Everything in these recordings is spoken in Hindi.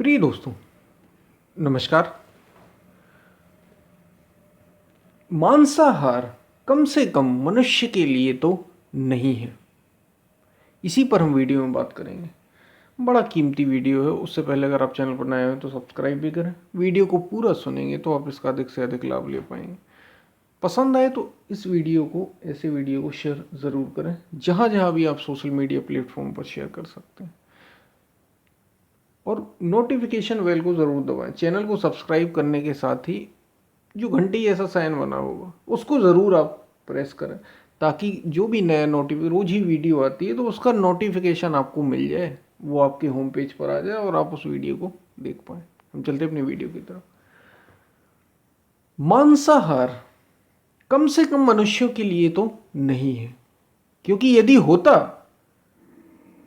प्रिय दोस्तों, नमस्कार। मांसाहार कम से कम मनुष्य के लिए तो नहीं है, इसी पर हम वीडियो में बात करेंगे। बड़ा कीमती वीडियो है। उससे पहले अगर आप चैनल पर नए हो तो सब्सक्राइब भी करें। वीडियो को पूरा सुनेंगे तो आप इसका अधिक से अधिक लाभ ले पाएंगे। पसंद आए तो इस वीडियो को, ऐसे वीडियो को शेयर ज़रूर करें, जहाँ जहाँ भी आप सोशल मीडिया प्लेटफॉर्म पर शेयर कर सकते हैं। और नोटिफिकेशन बेल को ज़रूर दबाएं। चैनल को सब्सक्राइब करने के साथ ही जो घंटी जैसा साइन बना होगा उसको ज़रूर आप प्रेस करें, ताकि जो भी नया रोज ही वीडियो आती है तो उसका नोटिफिकेशन आपको मिल जाए, वो आपके होम पेज पर आ जाए और आप उस वीडियो को देख पाएँ। हम चलते अपनी वीडियो की तरफ। मांसाहार कम से कम मनुष्यों के लिए तो नहीं है, क्योंकि यदि होता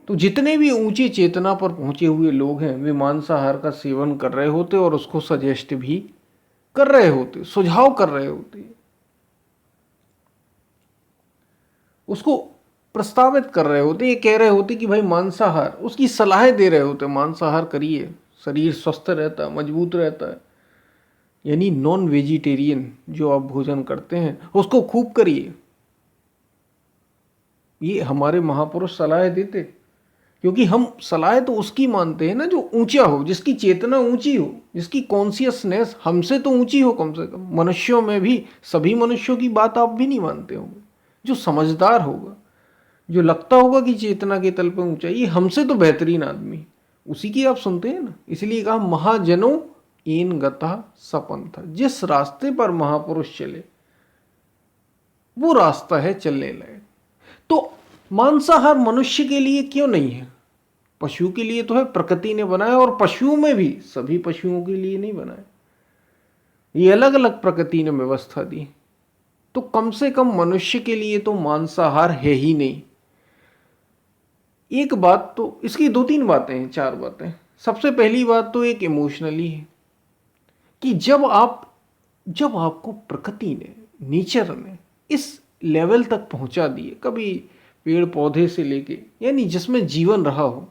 तो जितने भी ऊंची चेतना पर पहुंचे हुए लोग हैं वे मांसाहार का सेवन कर रहे होते और उसको सजेस्ट भी कर रहे होते, सुझाव कर रहे होते, उसको प्रस्तावित कर रहे होते, ये कह रहे होते कि भाई मांसाहार, उसकी सलाह दे रहे होते, मांसाहार करिए, शरीर स्वस्थ रहता है, मजबूत रहता है। यानी नॉन वेजिटेरियन जो आप भोजन करते हैं उसको खूब करिए। ये हमारे महापुरुष सलाह देते, क्योंकि हम सलाह तो उसकी मानते हैं ना जो ऊंचा हो, जिसकी चेतना ऊंची हो, जिसकी कॉन्शियसनेस हमसे तो ऊंची हो। कम से कम मनुष्यों में भी, सभी मनुष्यों की बात आप भी नहीं मानते होंगे। जो समझदार होगा, जो लगता होगा कि चेतना के तल पे ऊंचा, ये हमसे तो बेहतरीन आदमी, उसी की आप सुनते हैं ना। इसलिए कहा महाजनों एन गतः सपंथ। जिस रास्ते पर महापुरुष चले वो रास्ता है चलने लायक। तो मांसाहार मनुष्य के लिए क्यों नहीं है? पशु के लिए तो है, प्रकृति ने बनाया, और पशुओं में भी सभी पशुओं के लिए नहीं बनाया, ये अलग अलग प्रकृति ने व्यवस्था दी। तो कम से कम मनुष्य के लिए तो मांसाहार है ही नहीं। एक बात तो, इसकी दो तीन बातें हैं, चार बातें। सबसे पहली बात तो एक इमोशनली है कि जब आपको प्रकृति ने, नेचर ने इस लेवल तक पहुंचा दिए, कभी पेड़ पौधे से लेके, यानी जिसमें जीवन रहा हो,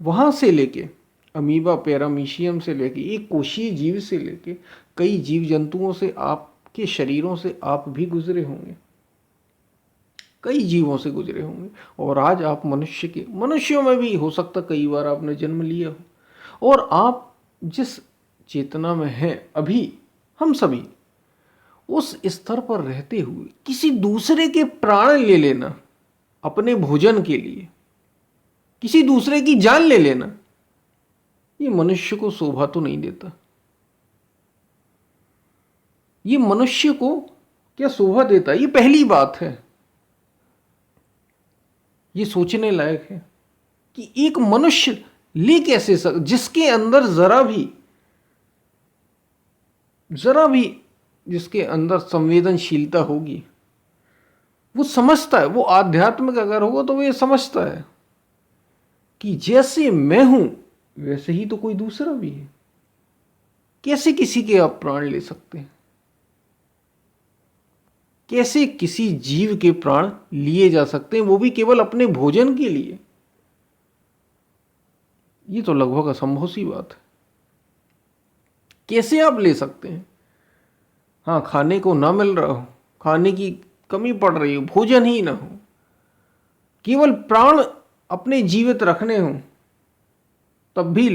वहाँ से लेके अमीबा पैरामीशियम से लेके एक कोशीय जीव से लेके कई जीव जंतुओं से, आपके शरीरों से आप भी गुजरे होंगे, कई जीवों से गुजरे होंगे। और आज आप मनुष्यों में भी हो सकता कई बार आपने जन्म लिया हो, और आप जिस चेतना में हैं अभी, हम सभी उस स्तर पर रहते हुए किसी दूसरे के प्राण ले लेना अपने भोजन के लिए, किसी दूसरे की जान ले लेना, ये मनुष्य को शोभा तो नहीं देता। ये मनुष्य को क्या शोभा देता? ये पहली बात है। ये सोचने लायक है कि एक मनुष्य ले कैसे जिसके अंदर जरा भी जिसके अंदर संवेदनशीलता होगी, वो समझता है, वो आध्यात्मिक अगर होगा तो वो ये समझता है कि जैसे मैं हूं वैसे ही तो कोई दूसरा भी है। कैसे किसी के आप प्राण ले सकते हैं? कैसे किसी जीव के प्राण लिए जा सकते हैं, वो भी केवल अपने भोजन के लिए? ये तो लगभग असंभव सी बात है। कैसे आप ले सकते हैं? हाँ, खाने को ना मिल रहा हो, खाने की कमी पड़ रही हो, भोजन ही ना हो, केवल प्राण अपने जीवित रखने हो, तब भी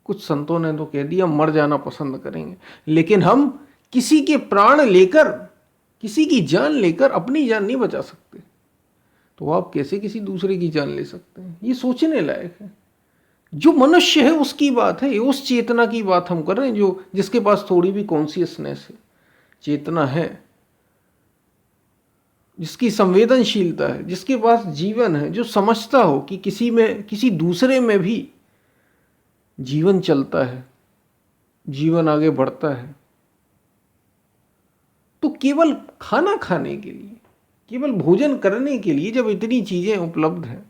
कुछ संतों ने तो कह दिया मर जाना पसंद करेंगे। लेकिन हम किसी के प्राण लेकर, किसी की जान लेकर अपनी जान नहीं बचा सकते, तो आप कैसे किसी दूसरे की जान ले सकते हैं? ये सोचने लायक है। जो मनुष्य है उसकी बात है, उस चेतना की बात हम कर रहे हैं, जो जिसके पास थोड़ी भी कॉन्शियसनेस है, चेतना है, जिसकी संवेदनशीलता है, जिसके पास जीवन है, जो समझता हो कि किसी दूसरे में भी जीवन चलता है, जीवन आगे बढ़ता है। तो केवल खाना खाने के लिए, केवल भोजन करने के लिए जब इतनी चीजें उपलब्ध हैं,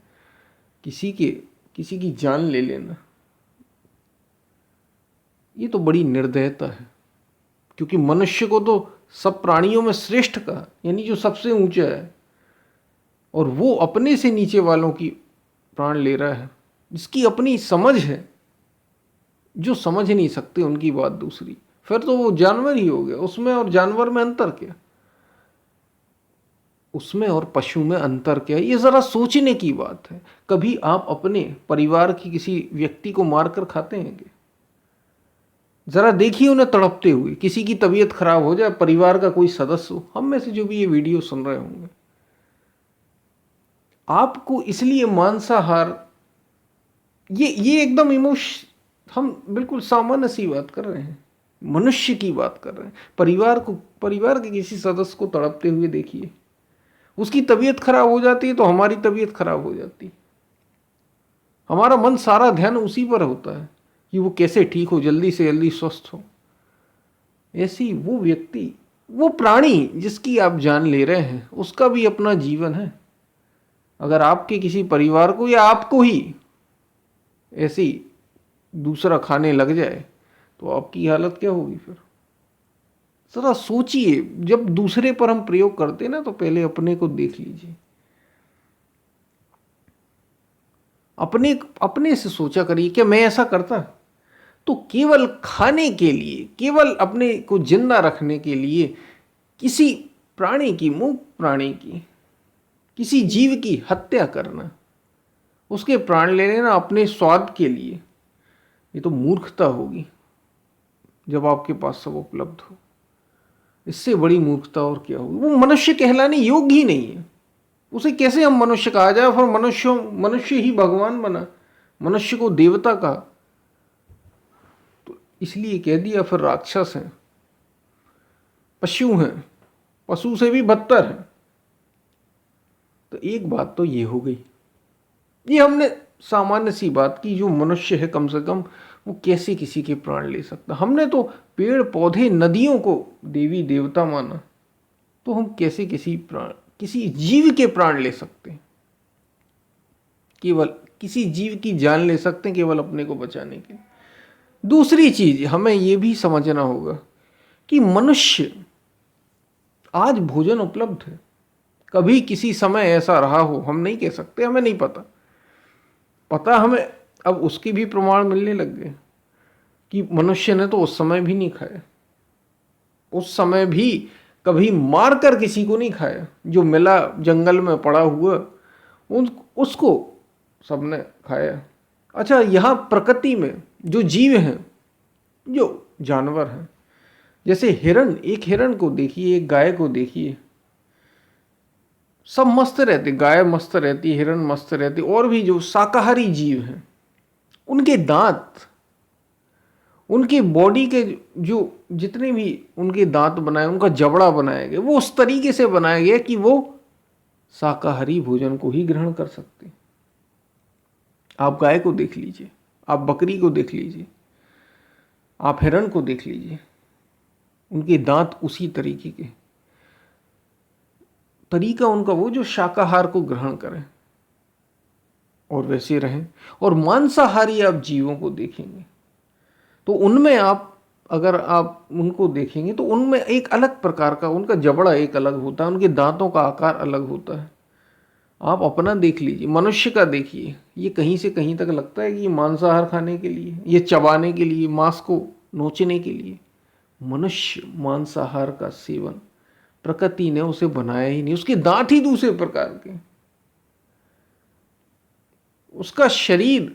किसी की जान ले लेना, ये तो बड़ी निर्दयता है। क्योंकि मनुष्य को तो सब प्राणियों में श्रेष्ठ कहा, यानी जो सबसे ऊंचा है, और वो अपने से नीचे वालों की प्राण ले रहा है, जिसकी अपनी समझ है, जो समझ नहीं सकते उनकी बात दूसरी, फिर तो वो जानवर ही हो गया। उसमें और जानवर में अंतर क्या, उसमें और पशु में अंतर क्या, ये जरा सोचने की बात है। कभी आप अपने परिवार की किसी व्यक्ति को मारकर खाते हैं क्या? जरा देखिए उन्हें तड़पते हुए, किसी की तबीयत खराब हो जाए, परिवार का कोई सदस्य हो, हम में से जो भी ये वीडियो सुन रहे होंगे, आपको इसलिए मांसाहार, ये एकदम हम बिल्कुल सामान्य सी बात कर रहे हैं, मनुष्य की बात कर रहे हैं। परिवार के किसी सदस्य को तड़पते हुए देखिए, उसकी तबीयत खराब हो जाती है तो हमारी तबीयत खराब हो जाती है। हमारा मन सारा ध्यान उसी पर होता है कि वो कैसे ठीक हो, जल्दी से जल्दी स्वस्थ हो। ऐसी वो व्यक्ति, वो प्राणी जिसकी आप जान ले रहे हैं, उसका भी अपना जीवन है। अगर आपके किसी परिवार को या आपको ही ऐसी दूसरा खाने लग जाए तो आपकी हालत क्या होगी फिर? जरा सोचिए, जब दूसरे पर हम प्रयोग करते हैं ना, तो पहले अपने को देख लीजिए। अपने अपने से सोचा करिए कि मैं ऐसा करता तो केवल खाने के लिए, केवल अपने को जिंदा रखने के लिए किसी प्राणी की, मूक प्राणी की, किसी जीव की हत्या करना, उसके प्राण ले लेना अपने स्वाद के लिए, ये तो मूर्खता होगी जब आपके पास सब उपलब्ध हो। इससे बड़ी मूर्खता और क्या होगी? वो मनुष्य कहलाने योग्य ही नहीं है। उसे कैसे हम मनुष्य कहा जाए? फिर मनुष्य ही भगवान बना, मनुष्य को देवता कहा, तो इसलिए कह दिया फिर राक्षस हैं, पशु हैं, पशु से भी बदतर है। तो एक बात तो ये हो गई, ये हमने सामान्य सी बात की, जो मनुष्य है कम से कम वो कैसे किसी के प्राण ले सकता। हमने तो पेड़ पौधे नदियों को देवी देवता माना, तो हम कैसे किसी जीव के प्राण ले सकते हैं? केवल किसी जीव की जान ले सकते हैं केवल अपने को बचाने के लिए। दूसरी चीज हमें यह भी समझना होगा कि मनुष्य, आज भोजन उपलब्ध है, कभी किसी समय ऐसा रहा हो हम नहीं कह सकते, हमें नहीं पता हमें अब उसके भी प्रमाण मिलने लग गए कि मनुष्य ने तो उस समय भी नहीं खाया, उस समय भी कभी मार कर किसी को नहीं खाया। जो मिला जंगल में पड़ा हुआ उसको सबने खाया। अच्छा, यहाँ प्रकृति में जो जीव हैं, जो जानवर हैं, जैसे हिरण, एक हिरण को देखिए, एक गाय को देखिए, सब मस्त रहते, गाय मस्त रहती, हिरण मस्त रहती। और भी जो शाकाहारी जीव हैं, उनके दांत, उनकी बॉडी के जो जितने भी उनके दांत बनाए, उनका जबड़ा बनाया गया, वो उस तरीके से बनाया गया कि वो शाकाहारी भोजन को ही ग्रहण कर सकते। आप गाय को देख लीजिए, आप बकरी को देख लीजिए, आप हिरण को देख लीजिए, उनके दांत उसी तरीके के, तरीका उनका वो जो शाकाहार को ग्रहण करें और वैसे रहें। और मांसाहारी आप जीवों को देखेंगे तो उनमें अगर आप उनको देखेंगे तो उनमें एक अलग प्रकार का उनका जबड़ा एक अलग होता है, उनके दांतों का आकार अलग होता है। आप अपना देख लीजिए, मनुष्य का देखिए, ये कहीं से कहीं तक लगता है कि ये मांसाहार खाने के लिए, ये चबाने के लिए, मांस को नोचने के लिए। मनुष्य मांसाहार का सेवन, प्रकृति ने उसे बनाया ही नहीं, उसके दांत ही दूसरे प्रकार के, उसका शरीर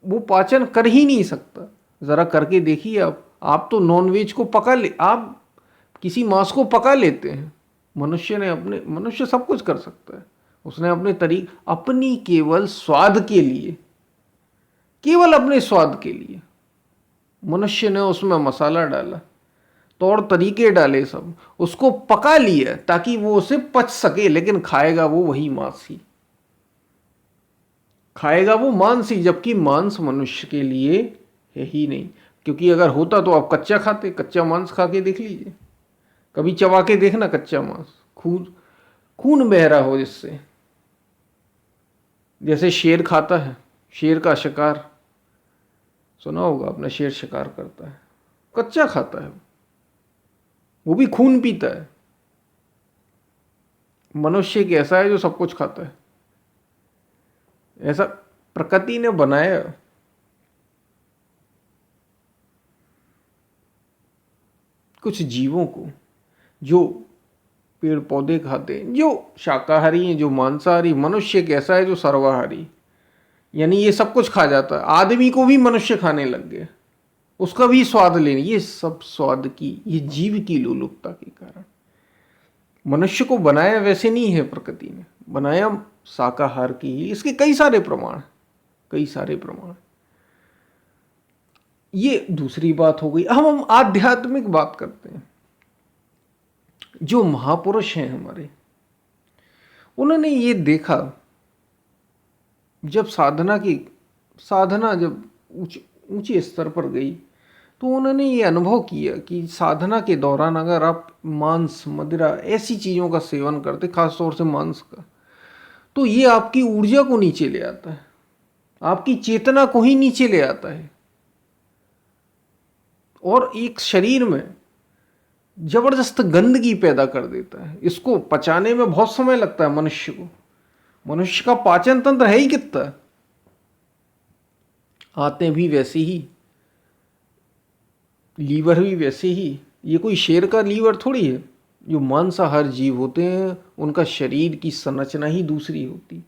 वो पाचन कर ही नहीं सकता। जरा करके देखिए आप तो नॉनवेज को आप किसी मांस को पका लेते हैं। मनुष्य सब कुछ कर सकता है, उसने अपनी केवल स्वाद के लिए, केवल अपने स्वाद के लिए मनुष्य ने उसमें मसाला डाला, तौर तरीके डाले, सब उसको पका लिया ताकि वो उसे पच सके, लेकिन खाएगा वो वही मांस ही, खाएगा वो मांस ही, जबकि मांस मनुष्य के लिए है ही नहीं। क्योंकि अगर होता तो आप कच्चा खाते, कच्चा मांस खा के देख लीजिए, कभी चबा के देखना कच्चा मांस, खून बह रहा हो जिससे, जैसे शेर खाता है, शेर का शिकार सुना होगा आपने, शेर शिकार करता है, कच्चा खाता है, वो भी खून पीता है। मनुष्य एक ऐसा है जो सब कुछ खाता है, ऐसा प्रकृति ने बनाया। कुछ जीवों को जो पेड़ पौधे खाते हैं, जो शाकाहारी हैं, जो मांसाहारी। मनुष्य कैसा है जो सर्वाहारी, यानी ये सब कुछ खा जाता है। आदमी को भी मनुष्य खाने लग गए, उसका भी स्वाद लेने। ये सब स्वाद की, ये जीव की लोलुपता के कारण। मनुष्य को बनाया वैसे नहीं है प्रकृति ने, बनाया शाकाहार की ही। इसके कई सारे प्रमाण, कई सारे प्रमाण। ये दूसरी बात हो गई। हम आध्यात्मिक बात करते हैं। जो महापुरुष हैं हमारे, उन्होंने ये देखा, जब साधना जब ऊंचे स्तर पर गई, तो उन्होंने ये अनुभव किया कि साधना के दौरान अगर आप मांस, मदिरा, ऐसी चीज़ों का सेवन करते, खासतौर से मांस का, तो ये आपकी ऊर्जा को नीचे ले आता है, आपकी चेतना को ही नीचे ले आता है, और एक शरीर में जबरदस्त गंदगी पैदा कर देता है। इसको पचाने में बहुत समय लगता है मनुष्य को। मनुष्य का पाचन तंत्र है ही कितना, आते भी वैसे ही, लीवर भी वैसे ही। ये कोई शेर का लीवर थोड़ी है। जो मांसाहार जीव होते हैं उनका शरीर की संरचना ही दूसरी होती।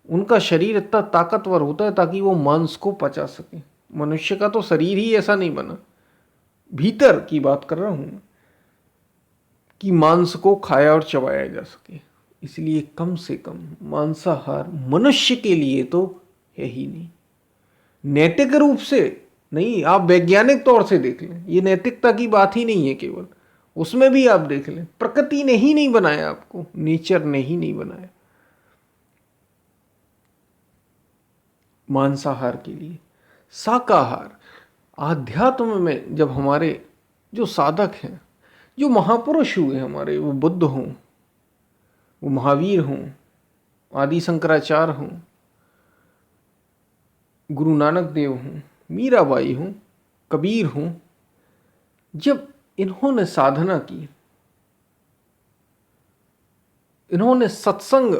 उनका शरीर इतना ताकतवर होता है ताकि वो मांस को पचा सके। मनुष्य का तो शरीर ही ऐसा नहीं बना, भीतर की बात कर रहा हूं, कि मांस को खाया और चबाया जा सके। इसलिए कम से कम मांसाहार मनुष्य के लिए तो है ही नहीं। नैतिक रूप से नहीं, आप वैज्ञानिक तौर से देख लें, ये नैतिकता की बात ही नहीं है केवल, उसमें भी आप देख लें, प्रकृति ने ही नहीं बनाया आपको, नेचर ने ही नहीं बनाया मांसाहार के लिए। शाकाहार आध्यात्म में, जब हमारे जो साधक हैं, जो महापुरुष हुए हमारे, वो बुद्ध हों, वो महावीर हों, आदि शंकराचार्य हों, गुरु नानक देव हों, मीराबाई हों, कबीर हों, जब इन्होंने साधना की, इन्होंने सत्संग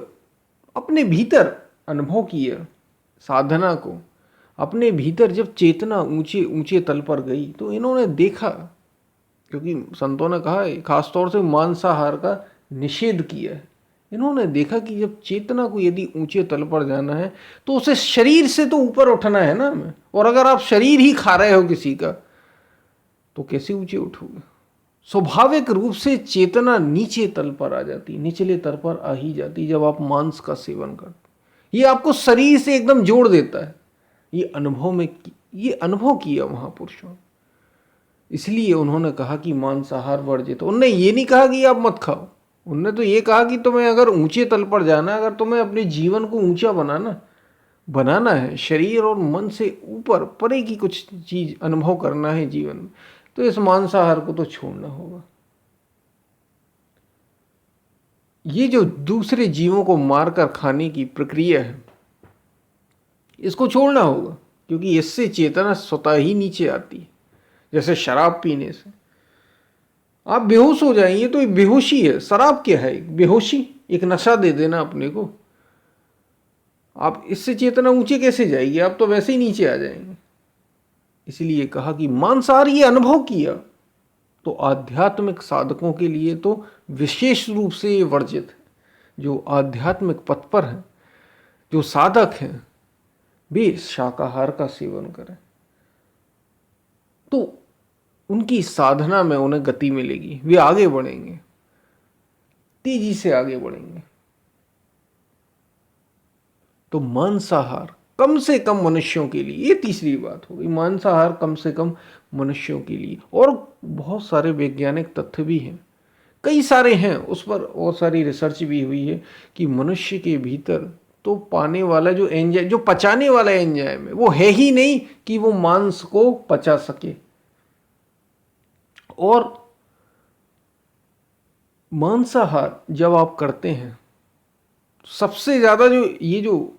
अपने भीतर अनुभव किया, साधना को अपने भीतर जब चेतना ऊंचे ऊंचे तल पर गई, तो इन्होंने देखा, क्योंकि संतों ने कहा है, खासतौर से मांसाहार का निषेध किया है। इन्होंने देखा कि जब चेतना को यदि ऊंचे तल पर जाना है तो उसे शरीर से तो ऊपर उठना है ना हमें। और अगर आप शरीर ही खा रहे हो किसी का, तो कैसे ऊंचे उठोगे? स्वाभाविक रूप से चेतना नीचे तल पर आ जाती, निचले तल पर आ ही जाती जब आप मांस का सेवन करते। ये आपको शरीर से एकदम जोड़ देता है। ये अनुभव किया महापुरुषों। इसलिए उन्होंने कहा कि मांसाहार वर्जित। उन्होंने ये नहीं कहा कि आप मत खाओ, उन्होंने तो ये कहा कि तुम्हें अगर ऊंचे तल पर जाना है, अगर तुम्हें अपने जीवन को ऊंचा बनाना है, शरीर और मन से ऊपर परे की कुछ चीज अनुभव करना है जीवन में, तो इस मांसाहार को तो छोड़ना होगा। ये जो दूसरे जीवों को मारकर खाने की प्रक्रिया है, इसको छोड़ना होगा, क्योंकि इससे चेतना स्वतः ही नीचे आती है। जैसे शराब पीने से आप बेहोश हो जाएंगे, तो ये बेहोशी है। शराब क्या है? बेहोशी, एक नशा दे देना अपने को। आप इससे चेतना ऊंचे कैसे जाएगी? आप तो वैसे ही नीचे आ जाएंगे। इसलिए कहा कि मांसाहार ये अनुभव किया, तो आध्यात्मिक साधकों के लिए तो विशेष रूप से ये वर्जित है। जो आध्यात्मिक पथ पर हैं, जो साधक हैं, वे शाकाहार का सेवन करें, तो उनकी साधना में उन्हें गति मिलेगी, वे आगे बढ़ेंगे, तेजी से आगे बढ़ेंगे। तो मांसाहार कम से कम मनुष्यों के लिए, ये तीसरी बात हो गई, मांसाहार कम से कम मनुष्यों के लिए। और बहुत सारे वैज्ञानिक तथ्य भी हैं, कई सारे हैं, उस पर और सारी रिसर्च भी हुई है कि मनुष्य के भीतर तो पाने वाला जो एंजाइम, जो पचाने वाला एंजाइम है, वो है ही नहीं कि वो मांस को पचा सके। और मांसाहार जब आप करते हैं, सबसे ज्यादा जो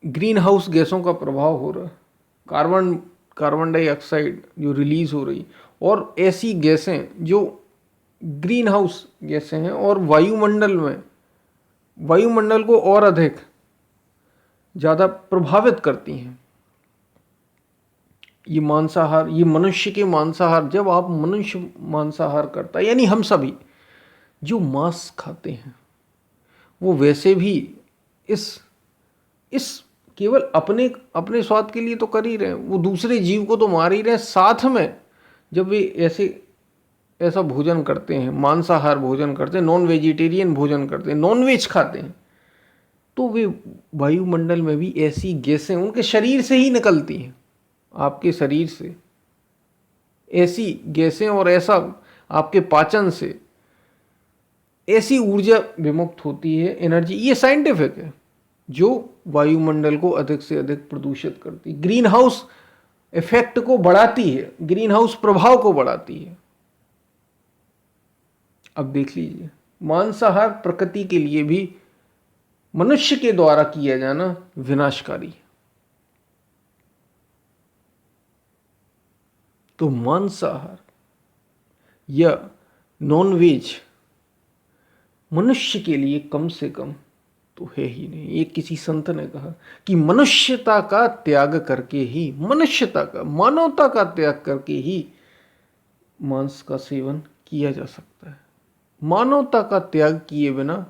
ग्रीन हाउस गैसों का प्रभाव हो रहा है, कार्बन डाइऑक्साइड जो रिलीज हो रही, और ऐसी गैसें जो ग्रीन हाउस गैसें हैं, और वायुमंडल को और अधिक ज़्यादा प्रभावित करती हैं। ये मांसाहार, ये मनुष्य के मांसाहार, जब आप मनुष्य मांसाहार करता है, यानी हम सभी जो मांस खाते हैं वो वैसे भी इस इस केवल अपने अपने स्वाद के लिए तो कर ही रहे हैं, वो दूसरे जीव को तो मार ही रहे हैं। साथ में जब वे ऐसा भोजन करते हैं, मांसाहार भोजन करते हैं, नॉन वेजिटेरियन भोजन करते हैं, नॉन वेज खाते हैं, तो वे वायुमंडल में भी ऐसी गैसें उनके शरीर से ही निकलती हैं, आपके शरीर से ऐसी गैसें और ऐसा आपके पाचन से ऐसी ऊर्जा विमुक्त होती है, एनर्जी, ये साइंटिफिक है, जो वायुमंडल को अधिक से अधिक प्रदूषित करती है, ग्रीन हाउस इफेक्ट को बढ़ाती है, ग्रीन हाउस प्रभाव को बढ़ाती है। अब देख लीजिए, मांसाहार प्रकृति के लिए भी मनुष्य के द्वारा किया जाना विनाशकारी है। तो मांसाहार या नॉनवेज मनुष्य के लिए कम से कम तो है ही नहीं। एक किसी संत ने कहा कि मनुष्यता का त्याग करके ही, मनुष्यता का, मानवता का त्याग करके ही मांस का सेवन किया जा सकता है। मानवता का त्याग किए बिना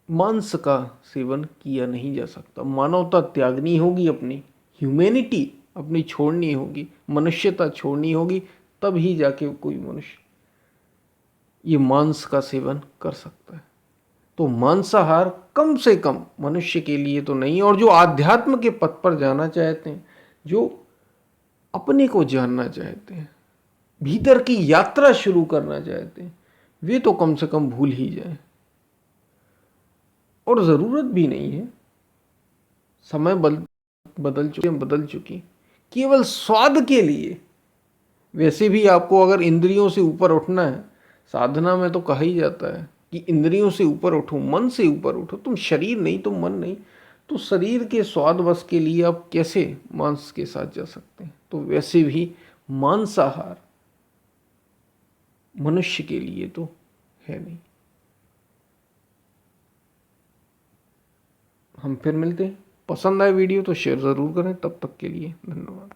मांस का सेवन किया नहीं जा सकता। मानवता त्यागनी होगी, अपनी ह्यूमैनिटी अपनी छोड़नी होगी, मनुष्यता छोड़नी होगी, तब ही जाके कोई मनुष्य ये मांस का सेवन कर सकता है। तो मांसाहार कम से कम मनुष्य के लिए तो नहीं। और जो आध्यात्म के पथ पर जाना चाहते हैं, जो अपने को जानना चाहते हैं, भीतर की यात्रा शुरू करना चाहते हैं, वे तो कम से कम भूल ही जाएं। और ज़रूरत भी नहीं है, समय बदल चुकी। केवल स्वाद के लिए, वैसे भी आपको अगर इंद्रियों से ऊपर उठना है, साधना में तो कहा ही जाता है कि इंद्रियों से ऊपर उठो, मन से ऊपर उठो। तुम शरीर नहीं, तुम मन नहीं, तो शरीर के स्वाद बस के लिए आप कैसे मांस के साथ जा सकते हैं। तो वैसे भी मांसाहार मनुष्य के लिए तो है नहीं। हम फिर मिलते हैं। पसंद आए वीडियो तो शेयर ज़रूर करें। तब तक के लिए धन्यवाद।